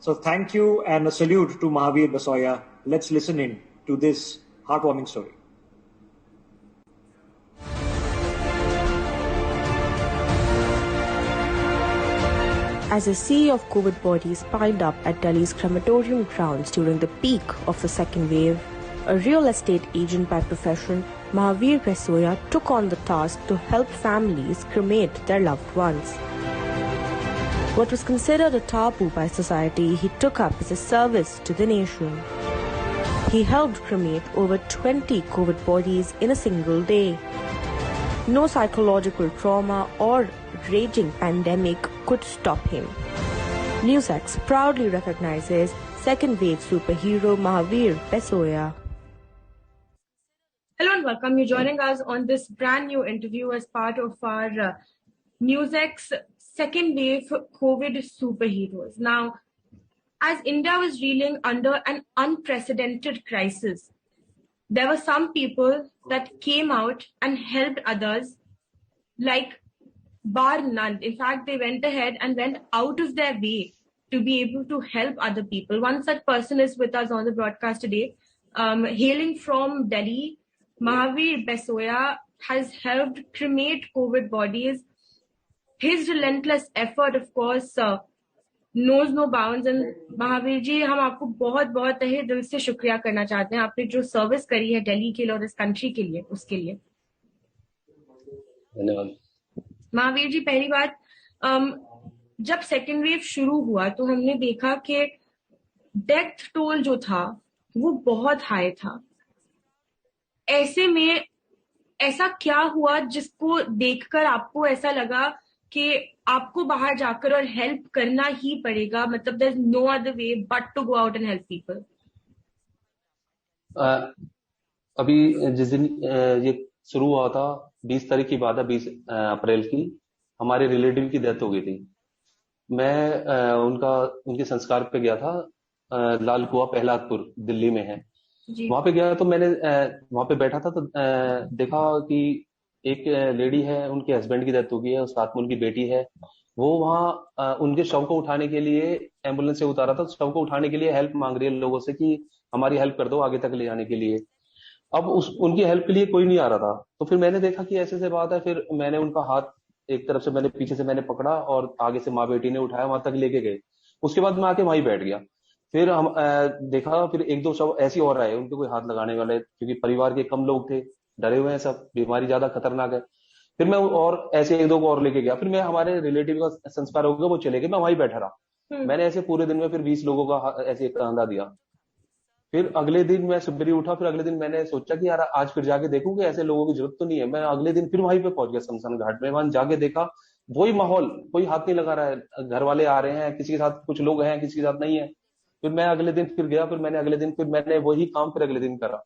So thank you and a salute to Mahavir Basoya. Let's listen in to this heartwarming story. As a sea of COVID bodies piled up at Delhi's crematorium grounds during the peak of the second wave, a real estate agent by profession, Mahavir Basoya took on the task to help families cremate their loved ones. What was considered a taboo by society, he took up as a service to the nation. He helped cremate over 20 COVID bodies in a single day. No psychological trauma or raging pandemic could stop him. NewsX proudly recognizes second wave superhero Mahavir Basoya. Hello and welcome. You're joining us on this brand new interview as part of our NewsX second wave COVID superheroes. Now, as India was reeling under an unprecedented crisis, there were some people that came out and helped others like bar none. In fact, they went ahead and went out of their way to be able to help other people. One such person is with us on the broadcast today. Hailing from Delhi, Mahavir Basoya has helped cremate COVID bodies. His relentless effort, of course, knows no bounds. And Mahavir ji, हम आपको बहुत बहुत तहे दिल से शुक्रिया करना चाहते हैं आपने जो सर्विस करी है दिल्ली के लिए और इस कंट्री के लिए, उसके लिए धन्यवाद। महावीर जी, पहली बात, जब सेकेंड वेव शुरू हुआ तो हमने देखा कि डेथ टोल जो था वो बहुत हाई था। ऐसे में ऐसा क्या हुआ जिसको देखकर आपको ऐसा लगा कि आपको बाहर जाकर और हेल्प करना ही पड़ेगा, मतलब there is no other way but to go out and help people? अभी जिस दिन ये शुरू हुआ था, 20 तारीख की बात है, 20 अप्रैल की, हमारे रिलेटिव की डेथ हो गई थी। मैं उनके संस्कार पे गया था, लाल कुआं प्रहलादपुर दिल्ली में है। वहां पे गया तो मैंने वहां पे बैठा था तो देखा कि एक लेडी है, उनके हस्बैंड की डेथ हो गई है और साथ में उनकी बेटी है। वो वहां उनके शव को उठाने के लिए एम्बुलेंस से उतारा था, शव को उठाने के लिए हेल्प मांग रही है लोगों से कि हमारी हेल्प कर दो आगे तक ले जाने के लिए। अब उनकी हेल्प के लिए कोई नहीं आ रहा था, तो फिर मैंने देखा कि ऐसे बात है। फिर मैंने उनका हाथ एक तरफ से मैंने पीछे से मैंने पकड़ा और आगे से माँ बेटी ने उठाया, वहां तक लेके गए। उसके बाद मैं आके वहीं बैठ गया। फिर हम देखा, फिर एक दो शव ऐसे और आए, उनके कोई हाथ लगाने वाले, क्योंकि परिवार के कम लोग थे, डरे हुए हैं सब, बीमारी ज्यादा खतरनाक है। फिर मैं और ऐसे एक दो को और लेके गया। फिर मैं हमारे रिलेटिव का संस्कार हो गया, वो चले गए, मैं वहीं बैठा रहा। मैंने ऐसे पूरे दिन में फिर 20 लोगों का ऐसे कंधा दिया। फिर अगले दिन मैं सुबह उठा, फिर अगले दिन मैंने सोचा कि यार आज फिर जाके देखूं कि ऐसे लोगों की जरूरत तो नहीं है। मैं अगले दिन फिर वहीं पे पहुंच गया शमशान घाट में। वहां जाके देखा वही माहौल, कोई हाथ नहीं लगा रहा है, घर वाले आ रहे हैं, किसी के साथ कुछ लोग हैं, किसी के साथ नहीं है। फिर मैं अगले दिन फिर गया, फिर मैंने अगले दिन फिर मैंने वही काम फिर अगले दिन करा।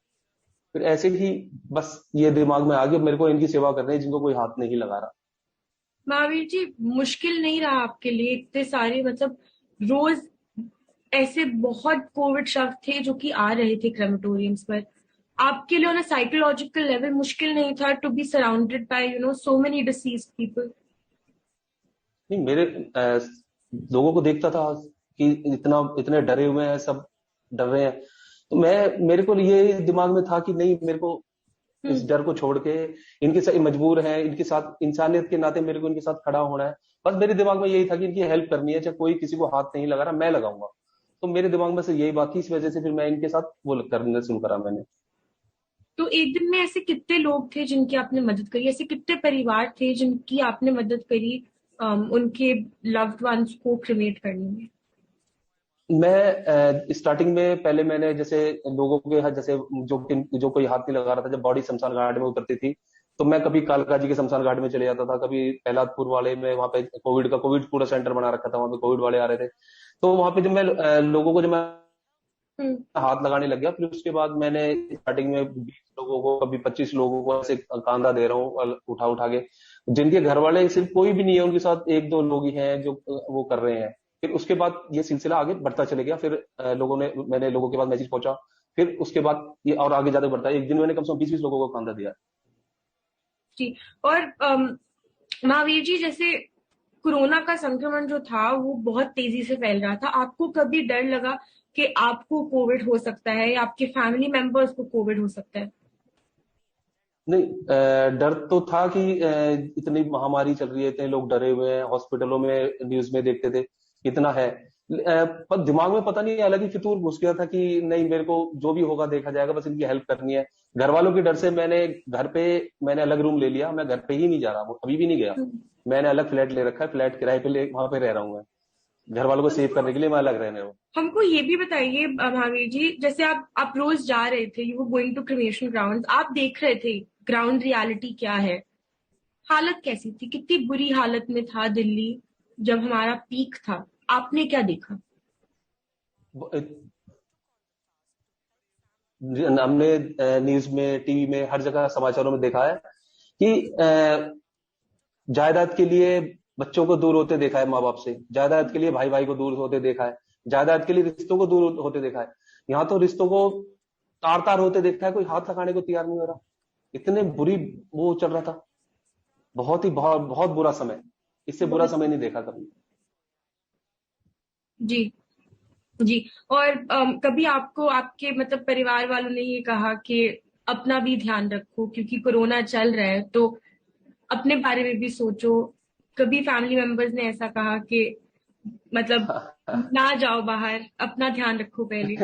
फिर ऐसे ही बस ये दिमाग में आ गया मेरे को इनकी सेवा करनी है जिनको कोई हाथ नहीं लगा रहा। महावीर जी, मुश्किल नहीं रहा आपके लिए? इतने सारे, मतलब रोज ऐसे बहुत कोविड शव थे जो कि आ रहे थे क्रेमेटोरियम्स पर। आपके लिए ऑन अ साइकोलॉजिकल लेवल मुश्किल नहीं था to be surrounded by so many diseased people? नहीं, मेरे लोगों को देखता था कि इतने डरे हुए हैं, सब डर रहे हैं, तो मेरे को ये दिमाग में था कि नहीं, मेरे को इस डर को छोड़ के इनके साथ मजबूर है, इनके साथ इंसानियत के नाते मेरे को इनके साथ खड़ा होना है। बस मेरे दिमाग में यही था कि इनकी हेल्प करनी है, चाहे कोई किसी को हाथ नहीं लगा रहा, मैं लगाऊंगा। तो मेरे दिमाग में से यही बात थी, इस वजह से फिर मैं इनके साथ वो करने शुरू करा मैंने। तो एक दिन में ऐसे कितने लोग थे जिनकी आपने मदद करी? ऐसे कितने परिवार थे जिनकी आपने मदद करी उनके लव्ड वंस को क्रिमेट करने में? मैं स्टार्टिंग में पहले मैंने जैसे लोगों के हाथ, जैसे जो कोई हाथ नहीं लगा रहा था, जब बॉडी शमशान घाट में उतरती थी तो मैं कभी कालका जी के शमशान घाट में चले जाता था, कभी प्रहलादपुर वाले में, वहां पे कोविड पूरा सेंटर बना रखा था, वहां पे कोविड वाले आ रहे थे। तो वहां पे जब मैं लोगों को जब मैं हाथ लगाने लग गया, फिर उसके बाद मैंने स्टार्टिंग में 20 लोगों को, कभी 25 लोगों को ऐसे कांधा दे रहा हूँ उठा उठा के, जिनके घर वाले सिर्फ कोई भी नहीं है, उनके साथ एक दो लोग ही हैं जो वो कर रहे हैं। फिर उसके बाद ये सिलसिला आगे बढ़ता चले गया। फिर मैंने लोगों के पास मैसेज पहुंचा, फिर उसके बाद ये और आगे ज्यादा बढ़ता है। एक दिन मैंने कम से कम 20-20 लोगों को कांधा दिया जी। और महावीर जी, जैसे कोरोना का संक्रमण जो था वो बहुत तेजी से फैल रहा था, आपको कभी डर लगा कि आपको कोविड हो सकता है या आपके फैमिली मेंबर्स को कोविड हो सकता है? नहीं, डर तो था कि इतनी महामारी चल रही है, इतने लोग डरे हुए हैं, हॉस्पिटलों में न्यूज में देखते थे कितना है। पर दिमाग में पता नहीं अलग ही फितूर घुस गया था कि नहीं, मेरे को जो भी होगा देखा जाएगा, बस इनकी हेल्प करनी है। घर वालों के डर से मैंने अलग रूम ले लिया, मैं घर पे ही नहीं जा रहा, वो अभी भी नहीं गया। मैंने अलग फ्लैट ले रखा है, फ्लैट किराए पे ले, वहां पे रह रहा हूँ मैं। घर वालों को सेव करने के लिए मैं अलग रहने हूँ। हमको ये भी बताइए महावीर जी, जैसे आप रोज जा रहे थे, you were going to cremation ground, आप देख रहे थे ग्राउंड रियलिटी क्या है, हालत कैसी थी, कितनी बुरी हालत में था दिल्ली जब हमारा पीक था, आपने क्या देखा? हमने न्यूज में, टीवी में, हर जगह समाचारों में देखा है कि जायदाद के लिए बच्चों को दूर होते देखा है, माँ बाप से, जायदाद के लिए भाई भाई को दूर होते देखा है, जायदाद के लिए रिश्तों को दूर होते देखा है। यहाँ तो रिश्तों को तार तार होते देखा है, कोई हाथ लगाने को तैयार नहीं हो रहा। इतने बुरी वो चल रहा था, बहुत बहुत बुरा समय, इससे बुरा समय नहीं देखा कभी। जी जी। और कभी आपको आपके मतलब परिवार वालों ने ये कहा कि अपना भी ध्यान रखो क्योंकि कोरोना चल रहा है, तो अपने बारे में भी सोचो? कभी फैमिली मेंबर्स ने ऐसा कहा कि मतलब ना जाओ बाहर, अपना ध्यान रखो पहले?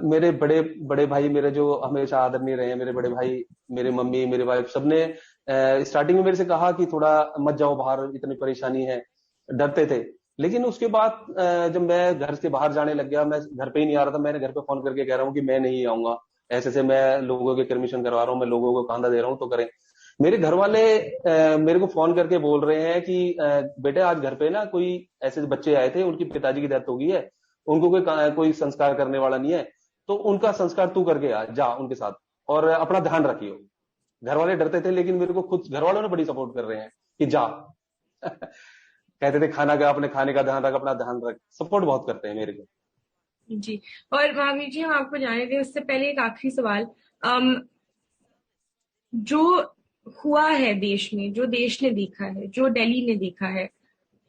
मेरे बड़े बड़े भाई, मेरे जो हमेशा आदरणीय रहे हैं, मेरे बड़े भाई, मेरे मम्मी, मेरे वाइफ, सबने स्टार्टिंग में मेरे से कहा कि थोड़ा मत जाओ बाहर, इतनी परेशानी है, डरते थे। लेकिन उसके बाद जब मैं घर से बाहर जाने लग गया, मैं घर पे ही नहीं आ रहा था, मैंने घर पे फोन करके कह रहा हूँ कि मैं नहीं आऊंगा, ऐसे से मैं लोगों के परमिशन करवा रहा हूँ, मैं लोगों को कांधा दे रहा हूँ, तो करें। मेरे घर वाले मेरे को फोन करके बोल रहे हैं कि बेटे आज घर पे ना कोई ऐसे बच्चे आए थे, उनकी पिताजी की डेथ हो गई है, उनको कोई संस्कार करने वाला नहीं है, तो उनका संस्कार तू करके आ जा उनके साथ, और अपना ध्यान रखियो। घर वाले डरते थे, लेकिन मेरे को खुद घर वालों ने बड़ी सपोर्ट कर रहे हैं कि जा। कहते थे खाना का, अपने खाने का ध्यान रख, अपना ध्यान रख, सपोर्ट बहुत करते हैं मेरे को। जी। और महावीर जी, हम आपको जाने दें उससे पहले एक आखिरी सवाल। जो हुआ है देश में, जो देश ने देखा है, जो दिल्ली ने देखा है,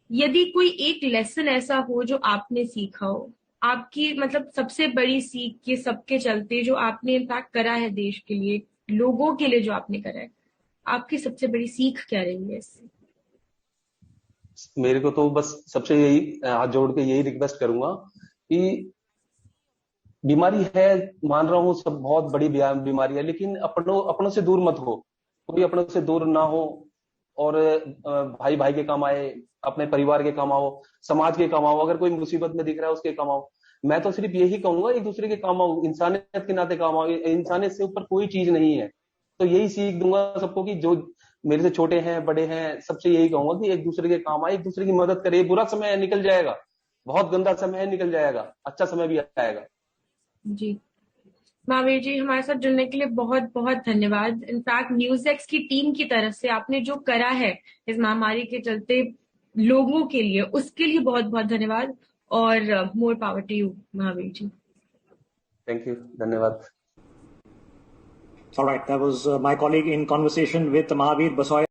यदि कोई एक लेसन ऐसा हो जो आपने सीखा हो, आपकी मतलब सबसे बड़ी सीख के सबके चलते जो आपने इम्पैक्ट करा है देश के लिए, लोगों के लिए जो आपने करा है, आपकी सबसे बड़ी सीख क्या रही है इससे? मेरे को तो बस सबसे यही हाथ जोड़ के यही रिक्वेस्ट करूंगा कि बीमारी है, मान रहा हूँ सब बहुत बड़ी बीमारी है, लेकिन अपनों अपनों से दूर मत हो, कोई अपनों से दूर ना हो, और भाई भाई के काम आए, अपने परिवार के काम आओ, समाज के काम आओ, अगर कोई मुसीबत में दिख रहा है उसके काम आओ। मैं तो सिर्फ यही कहूंगा, एक दूसरे के काम आओ, इंसानियत के नाते काम आओ, इंसानियत से ऊपर कोई चीज नहीं है। तो यही सीख दूंगा सबको कि जो मेरे से छोटे हैं, बड़े हैं, सबसे यही कहूंगा कि एक दूसरे के काम आए, एक दूसरे की मदद करे। बुरा समय है, निकल जाएगा, बहुत गंदा समय है, निकल जाएगा, अच्छा समय भी आएगा। जी। महावीर जी, हमारे साथ जुड़ने के लिए बहुत बहुत धन्यवाद। इनफैक्ट न्यूज़ की टीम की तरफ से आपने जो करा है इस महामारी के चलते लोगों के लिए, उसके लिए बहुत बहुत धन्यवाद। और more power to you Mahavir ji. Thank you, धन्यवाद। All right, that was my colleague in conversation with Mahavir Basoya.